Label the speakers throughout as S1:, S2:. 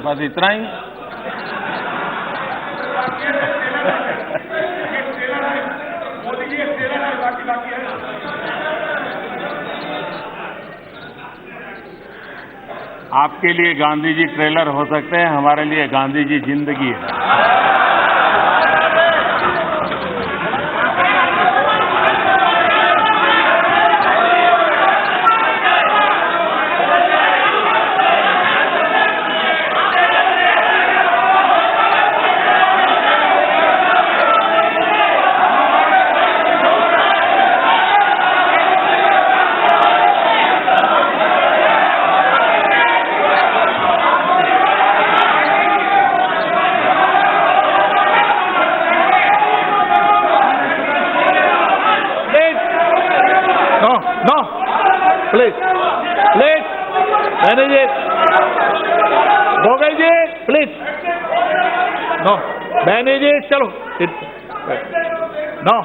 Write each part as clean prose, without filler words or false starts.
S1: बस इतना ही। आपके लिए गांधी जी ट्रेलर हो सकते हैं, हमारे लिए गांधी जी जिंदगी है।
S2: No, please, manager, Gogoi ji, please, no, manager, चलो, no,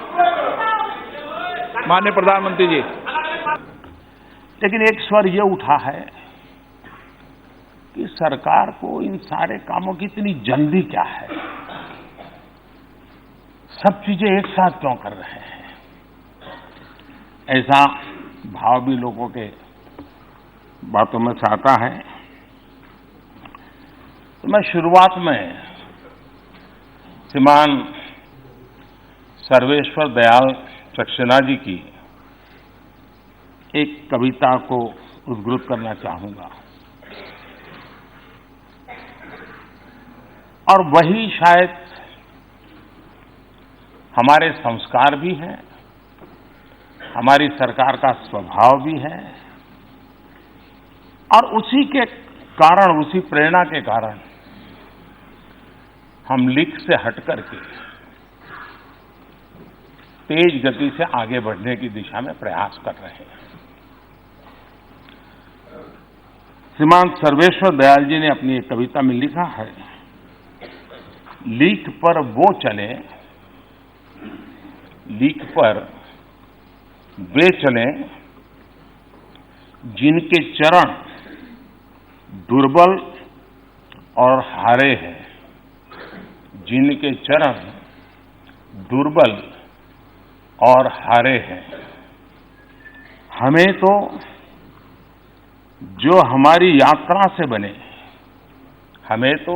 S2: माननीय प्रधानमंत्री जी।
S1: लेकिन एक स्वर ये उठा है कि सरकार को इन सारे कामों की इतनी जल्दी क्या है, सब चीजें एक साथ क्यों कर रहे हैं, ऐसा भाव भी लोगों के बातों में से आता है। तो मैं शुरुआत में श्रीमान सर्वेश्वर दयाल सक्सेना जी की एक कविता को उद्धृत करना चाहूंगा, और वही शायद हमारे संस्कार भी हैं, हमारी सरकार का स्वभाव भी है, और उसी के कारण, उसी प्रेरणा के कारण हम लिख से हट करके तेज गति से आगे बढ़ने की दिशा में प्रयास कर रहे हैं। श्रीमान सर्वेश्वर दयाल जी ने अपनी एक कविता में लिखा है, लीक पर वो चले, लीक पर वे चले जिनके चरण दुर्बल और हारे हैं, जिनके चरण दुर्बल और हारे हैं। हमें तो जो हमारी यात्रा से बने, हमें तो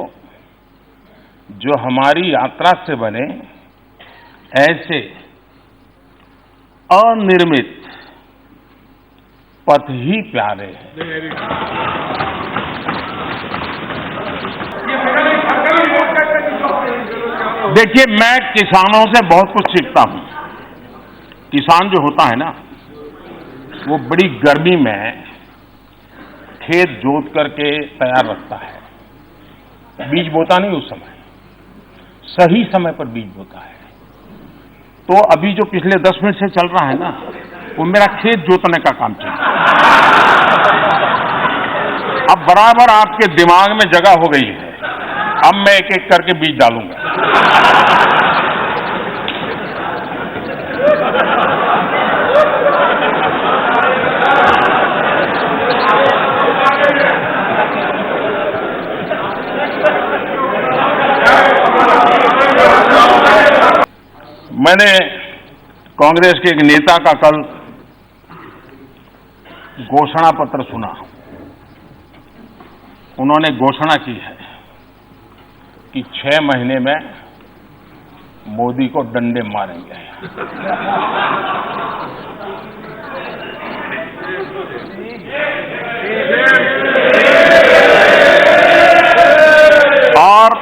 S1: जो हमारी यात्रा से बने, ऐसे अनिर्मित पथ ही प्यारे हैं। देखिए, मैं किसानों से बहुत कुछ सीखता हूं। किसान जो होता है ना, वो बड़ी गर्मी में खेत जोत करके तैयार रखता है, बीज बोता नहीं उस समय, सही समय पर बीज बोता है। तो अभी जो पिछले 10 मिनट से चल रहा है ना, वो मेरा खेत जोतने का काम चल रहा है। अब बराबर आपके दिमाग में जगह हो गई है, अब मैं एक एक करके बीज डालूंगा। मैंने कांग्रेस के एक नेता का कल घोषणा पत्र सुना। उन्होंने घोषणा की है कि 6 महीने में मोदी को डंडे मारेंगे। और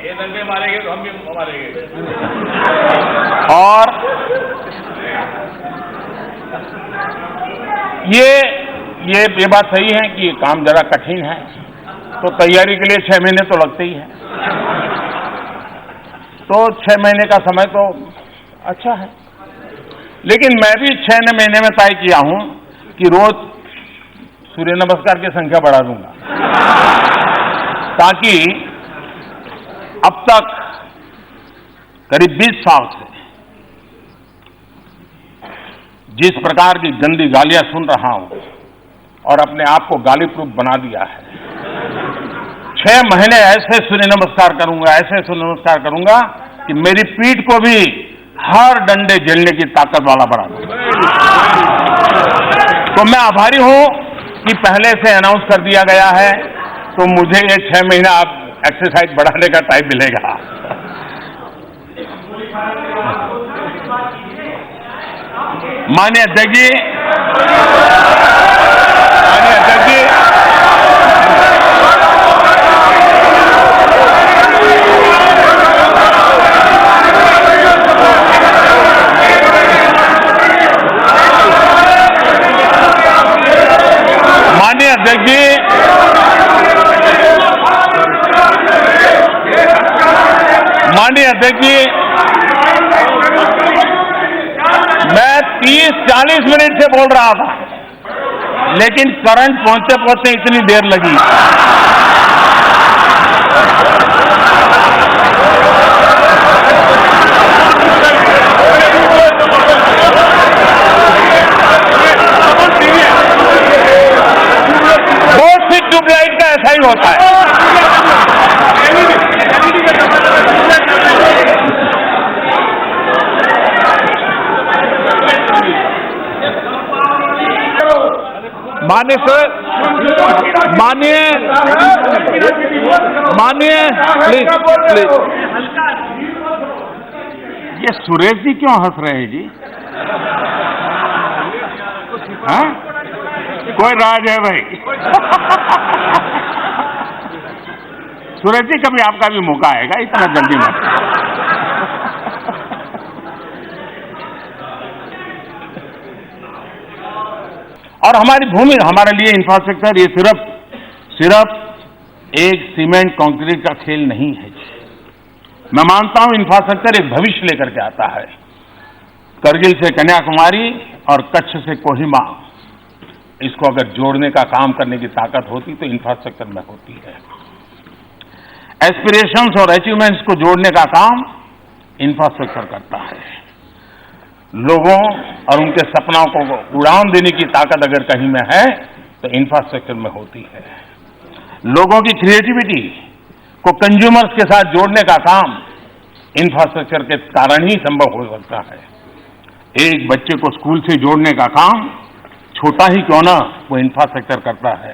S2: ये डंडे मारेंगे तो हम भी मारेंगे।
S1: और ये बात सही है कि ये काम जरा कठिन है, तो तैयारी के लिए 6 महीने तो लगते ही हैं। तो 6 महीने का समय तो अच्छा है, लेकिन मैं भी 6 महीने में तय किया हूं कि रोज सूर्य नमस्कार की संख्या बढ़ा दूंगा, ताकि अब तक करीब 20 साल से जिस प्रकार की गंदी गालियां सुन रहा हूं और अपने आप को गाली प्रूफ बना दिया है, 6 महीने ऐसे सूर्य नमस्कार करूंगा, ऐसे सूर्य नमस्कार करूंगा कि मेरी पीठ को भी हर डंडे झेलने की ताकत वाला बना दूंगा। तो मैं आभारी हूं कि पहले से अनाउंस कर दिया गया है, तो मुझे ये 6 महीना आप एक्सरसाइज बढ़ाने का टाइम मिलेगा। माननीय अध्यक्ष जी, माननीय अध्यक्ष जी, मैं 30-40 मिनट से बोल रहा था, लेकिन करंट पहुंचते पहुंचते इतनी देर लगी। बहुत सी ट्यूबलाइट का ऐसा ही होता है।
S2: माननीय सर, माननीय प्लीज प्लीज।
S1: ये सुरेश जी क्यों हंस रहे हैं जी? हाँ? कोई राज है भाई? सुरेश जी, कभी आपका भी मौका आएगा, इतना जल्दी मत। और हमारी भूमि, हमारे लिए इंफ्रास्ट्रक्चर ये सिर्फ एक सीमेंट कंक्रीट का खेल नहीं है। मैं मानता हूं इंफ्रास्ट्रक्चर एक भविष्य लेकर के आता है। करगिल से कन्याकुमारी और कच्छ से कोहिमा, इसको अगर जोड़ने का काम करने की ताकत होती तो इंफ्रास्ट्रक्चर में होती है। एस्पिरेशंस और अचीवमेंट्स को जोड़ने का काम इंफ्रास्ट्रक्चर करता है। लोगों और उनके सपनों को उड़ान देने की ताकत अगर कहीं में है तो इंफ्रास्ट्रक्चर में होती है। लोगों की क्रिएटिविटी को कंज्यूमर्स के साथ जोड़ने का काम इंफ्रास्ट्रक्चर के कारण ही संभव हो सकता है। एक बच्चे को स्कूल से जोड़ने का काम, छोटा ही क्यों ना, वो इंफ्रास्ट्रक्चर करता है।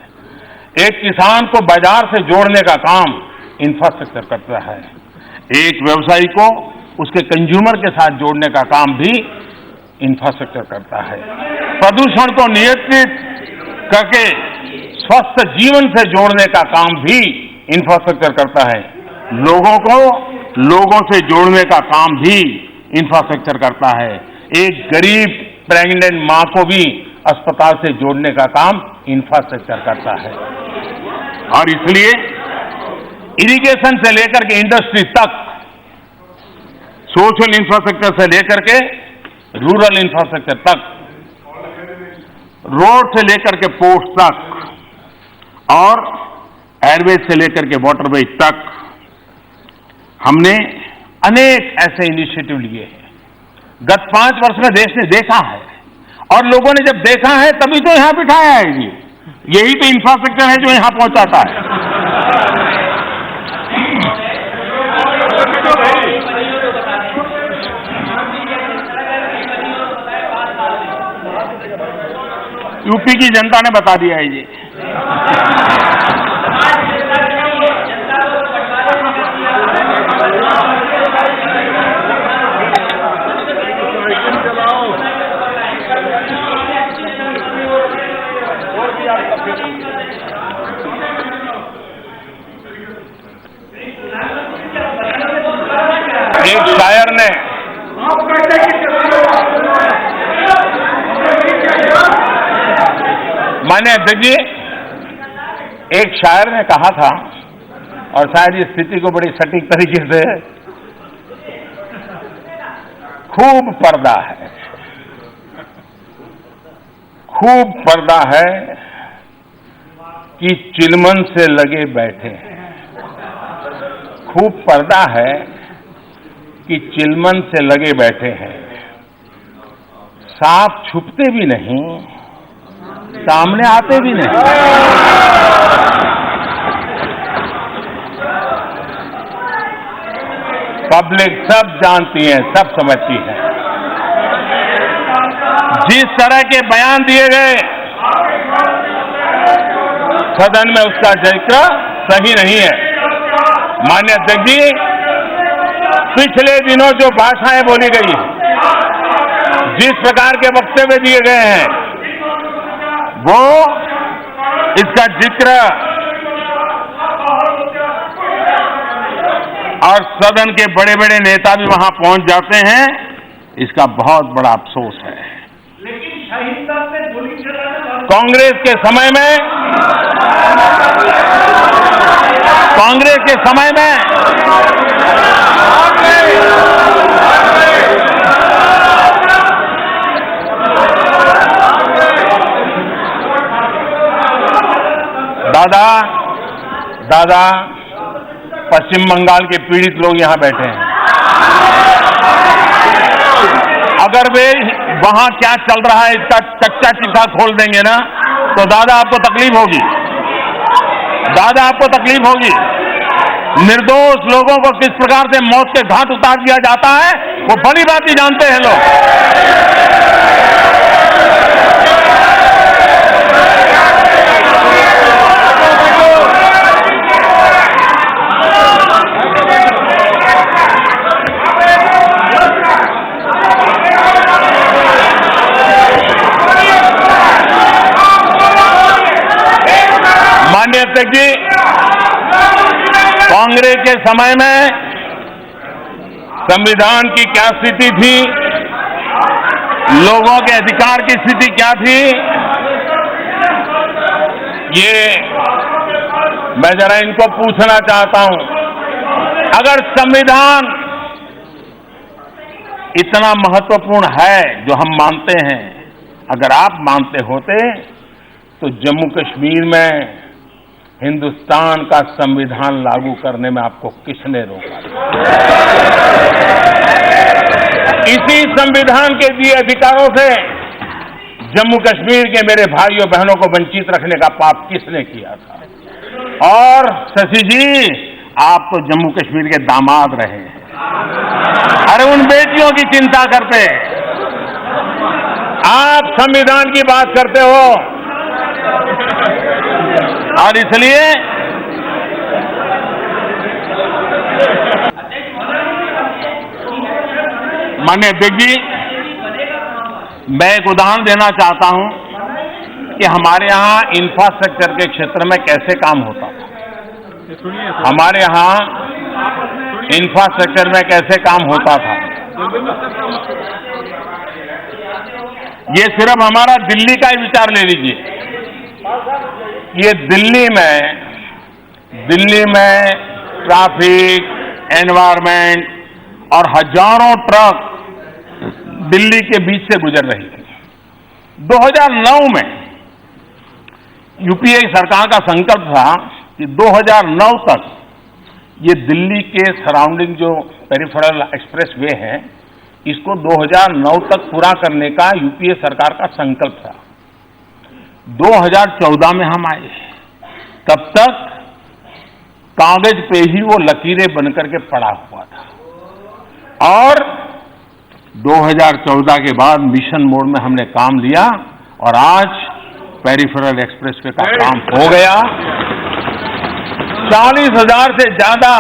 S1: एक किसान को बाजार से जोड़ने का काम इंफ्रास्ट्रक्चर करता है। एक व्यवसायी को उसके कंज्यूमर के साथ जोड़ने का काम भी इंफ्रास्ट्रक्चर करता है। प्रदूषण को नियंत्रित करके स्वस्थ जीवन से जोड़ने का काम भी इंफ्रास्ट्रक्चर करता है। लोगों को लोगों से जोड़ने का काम भी इंफ्रास्ट्रक्चर करता है। एक गरीब प्रेग्नेंट मां को भी अस्पताल से जोड़ने का काम इंफ्रास्ट्रक्चर करता है। और इसलिए इरिगेशन से लेकर के इंडस्ट्री तक, सोशल इंफ्रास्ट्रक्चर से लेकर के रूरल इंफ्रास्ट्रक्चर तक, रोड से लेकर के पोर्ट तक और एयरवेज से लेकर के वाटरवेज तक, हमने अनेक ऐसे इनिशिएटिव लिए हैं। गत 5 वर्ष में देश ने देखा है, और लोगों ने जब देखा है तभी तो यहां बिठाया है जी। यही तो इंफ्रास्ट्रक्चर है जो यहां पहुंचाता है। यूपी की जनता ने बता दिया है जी। एक शायर ने माननीय अध्यक्ष जी, एक शायर ने कहा था, और शायद इस स्थिति को बड़ी सटीक तरीके से, खूब पर्दा है, खूब पर्दा है कि चिलमन से लगे बैठे हैं। खूब पर्दा है कि चिलमन से लगे बैठे हैं। सांप छुपते भी नहीं, सामने आते भी नहीं। पब्लिक सब जानती है, सब समझती है। जिस तरह के बयान दिए गए सदन में, उसका जिक्र सही नहीं है। माननीय अध्यक्ष जी, पिछले दिनों जो भाषाएं बोली गई, जिस प्रकार के वक्तव्य दिए गए हैं, वो इसका जिक्र और सदन के बड़े बड़े नेता भी वहां पहुंच जाते हैं, इसका बहुत बड़ा अफसोस है।
S2: लेकिन शाहीनबाग में गोली चलाने
S1: कांग्रेस के समय में दादा पश्चिम बंगाल के पीड़ित लोग यहां बैठे हैं। अगर वे वहां क्या चल रहा है इसका कच्चा चिट्ठा खोल देंगे ना, तो दादा आपको तकलीफ होगी, दादा आपको तकलीफ होगी। निर्दोष लोगों को किस प्रकार से मौत के घाट उतार दिया जाता है, वो बड़ी बात ही जानते हैं लोग। माननीय अध्यक्ष जी, कांग्रेस के समय में संविधान की क्या स्थिति थी, लोगों के अधिकार की स्थिति क्या थी, ये मैं जरा इनको पूछना चाहता हूं। अगर संविधान इतना महत्वपूर्ण है जो हम मानते हैं, अगर आप मानते होते तो जम्मू कश्मीर में हिंदुस्तान का संविधान लागू करने में आपको किसने रोका? इसी संविधान के दिए अधिकारों से जम्मू कश्मीर के मेरे भाइयों बहनों को वंचित रखने का पाप किसने किया था? और शशि जी, आप तो जम्मू कश्मीर के दामाद रहे हैं। अरे उन बेटियों की चिंता करते, आप संविधान की बात करते हो, और इसलिए माननीय अध्यक्ष जी, मैं एक उदाहरण देना चाहता हूं कि हमारे यहां इंफ्रास्ट्रक्चर के क्षेत्र में कैसे काम होता था। हमारे यहां इंफ्रास्ट्रक्चर में कैसे काम होता था। ये सिर्फ हमारा दिल्ली का ही विचार ले लीजिए। ये दिल्ली में ट्रैफिक, एनवायरमेंट और हजारों ट्रक दिल्ली के बीच से गुजर रही थी। 2009 में यूपीए सरकार का संकल्प था कि 2009 तक ये दिल्ली के सराउंडिंग जो पेरिफेरल एक्सप्रेस वे है, इसको 2009 तक पूरा करने का यूपीए सरकार का संकल्प था। 2014 में हम आए, तब तक कागज पे ही वो लकीरें बनकर के पड़ा हुआ था। और 2014 के बाद मिशन मोड में हमने काम लिया और आज पेरिफेरल एक्सप्रेसवे का काम हो गया। 40,000 से ज्यादा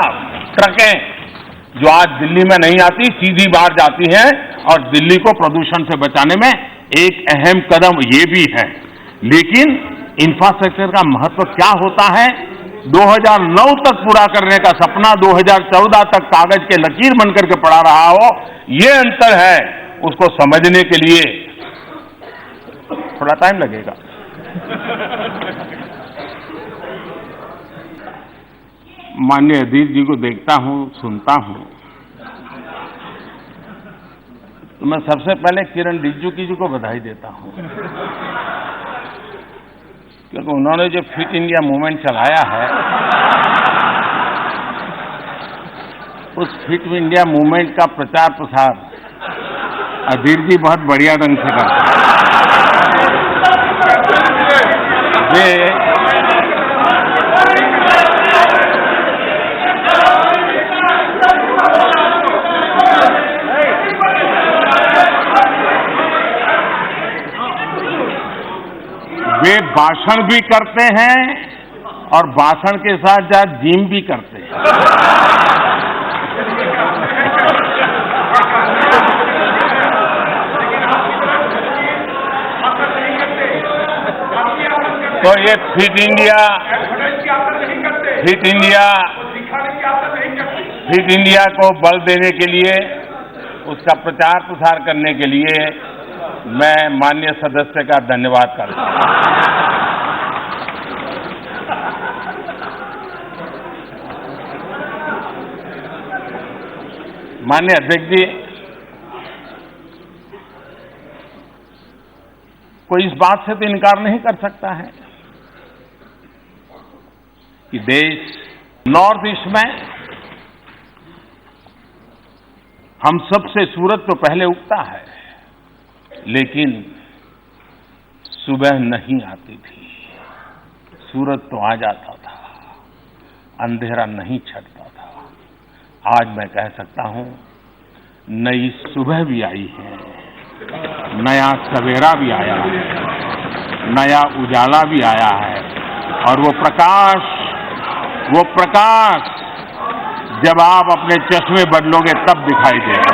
S1: ट्रकें जो आज दिल्ली में नहीं आती, सीधी बाहर जाती हैं और दिल्ली को प्रदूषण से बचाने में एक अहम कदम ये भी है। लेकिन इंफ्रास्ट्रक्चर का महत्व क्या होता है? 2009 तक पूरा करने का सपना 2014 तक कागज के लकीर बनकर के पड़ा रहा हो, ये अंतर है। उसको समझने के लिए थोड़ा टाइम लगेगा। माननीय अधीर जी को देखता हूं, सुनता हूं, तो मैं सबसे पहले किरण रिजिजू जी को बधाई देता हूं, क्योंकि उन्होंने जो फिट इंडिया मूवमेंट चलाया है, उस फिट इंडिया मूवमेंट का प्रचार प्रसार अधीर जी बहुत बढ़िया ढंग से करते हैं। वे भाषण भी करते हैं और भाषण के साथ साथ जिम भी करते हैं। तो ये फिट इंडिया को बल देने के लिए, उसका प्रचार प्रसार करने के लिए मैं माननीय सदस्य का धन्यवाद करता हूं। माननीय अध्यक्ष जी, कोई इस बात से तो इनकार नहीं कर सकता है कि देश नॉर्थ ईस्ट में हम सबसे सूरज तो पहले उगता है, लेकिन सुबह नहीं आती थी। सूरज तो आ जाता था, अंधेरा नहीं छटता था। आज मैं कह सकता हूं, नई सुबह भी आई है, नया सवेरा भी आया है, नया उजाला भी आया है, और वो प्रकाश जब आप अपने चश्मे बदलोगे तब दिखाई देगा।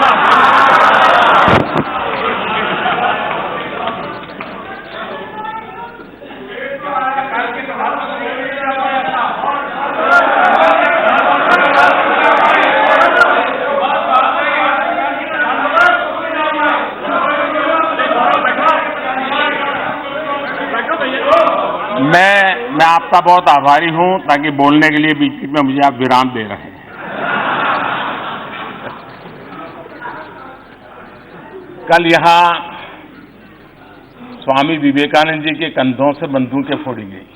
S1: मैं आपका बहुत आभारी हूं, ताकि बोलने के लिए बीच बीच में मुझे आप विराम दे रहे हैं। कल यहां स्वामी विवेकानंद जी के कंधों से बंदूकें फोड़ी गई।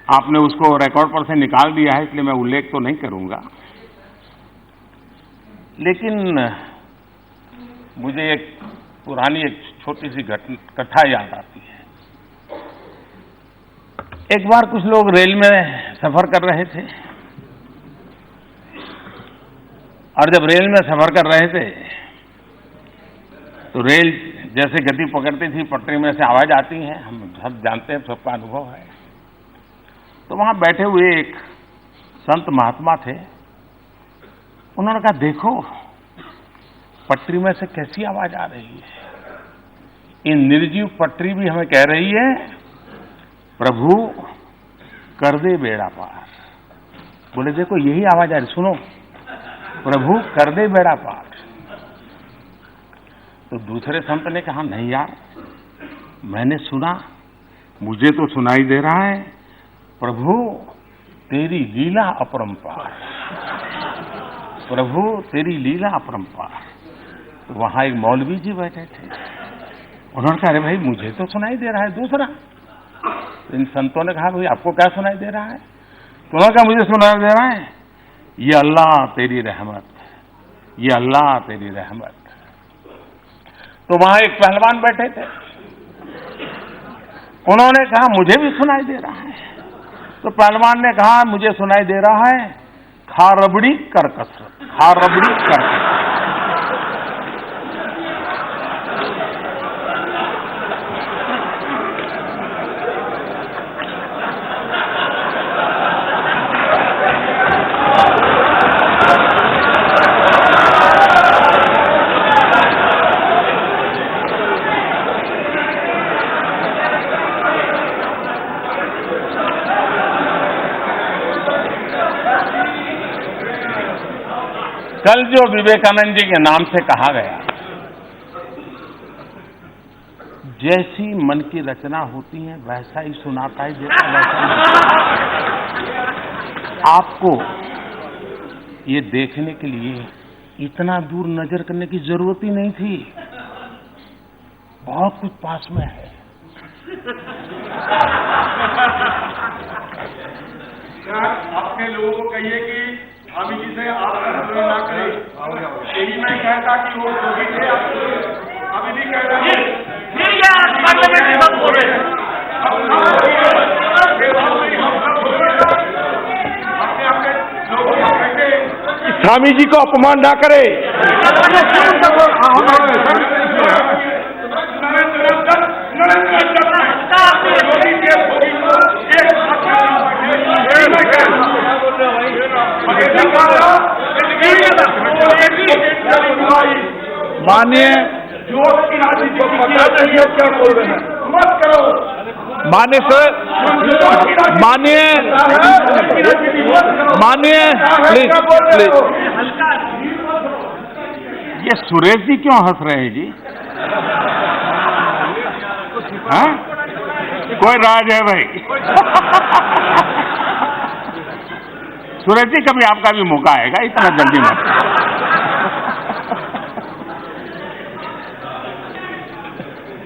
S1: आपने उसको रिकॉर्ड पर से निकाल दिया है, इसलिए मैं उल्लेख तो नहीं करूंगा, लेकिन मुझे एक पुरानी छोटी सी कथा याद आती है। एक बार कुछ लोग रेल में सफर कर रहे थे, और जब रेल में सफर कर रहे थे तो रेल जैसे गति पकड़ती थी, पटरी में से आवाज आती है, हम सब जानते हैं, सबका अनुभव है। तो वहां बैठे हुए एक संत महात्मा थे। उन्होंने कहा, देखो पटरी में से कैसी आवाज आ रही है। ये निर्जीव पटरी भी हमें कह रही है, प्रभु कर दे बेड़ा पार। बोले, देखो यही आवाज आ रही, सुनो, प्रभु कर दे बेड़ा पार। तो दूसरे संत ने कहा, नहीं यार, मैंने सुना, मुझे तो सुनाई दे रहा है, प्रभु तेरी लीला अपरंपार, प्रभु तेरी लीला अपरंपार। तो वहां एक मौलवी जी बैठे थे। उन्होंने कहा, अरे भाई मुझे तो सुनाई दे रहा है दूसरा। तो इन संतों ने कहा, भाई आपको क्या सुनाई दे रहा है? तो उन्होंने कहा, मुझे सुनाई दे रहा है, ये अल्लाह तेरी रहमत, ये अल्लाह तेरी रहमत। तो वहां एक पहलवान बैठे थे। उन्होंने कहा, मुझे भी सुनाई दे रहा है। तो पहलवान ने कहा, मुझे सुनाई दे रहा है, खा रबड़ी कर कसरत, खा रबड़ी कर कसरत। कल जो विवेकानंद जी के नाम से कहा गया, जैसी मन की रचना होती है वैसा ही सुनाता है, जैसा वैसा ही। आपको ये देखने के लिए इतना दूर नजर करने की जरूरत ही नहीं थी, बहुत कुछ पास में है।
S2: अपने लोगों को कहिए कि स्वामी जी से आप ना करें। यही मैं कहता कि वो जो भी थे, अभी नहीं कह रहे बोल रहे हैं। अपने लोगों को कहते धामी जी को अपमान ना करे।
S3: माननीय
S2: मत करो।
S3: माननीय सर, माननीय प्लीज प्लीज।
S1: ये सुरेश जी क्यों हंस रहे हैं जी? हाँ? कोई राज है भाई? सुरेश जी, कभी आपका भी मौका आएगा, इतना जल्दी मत।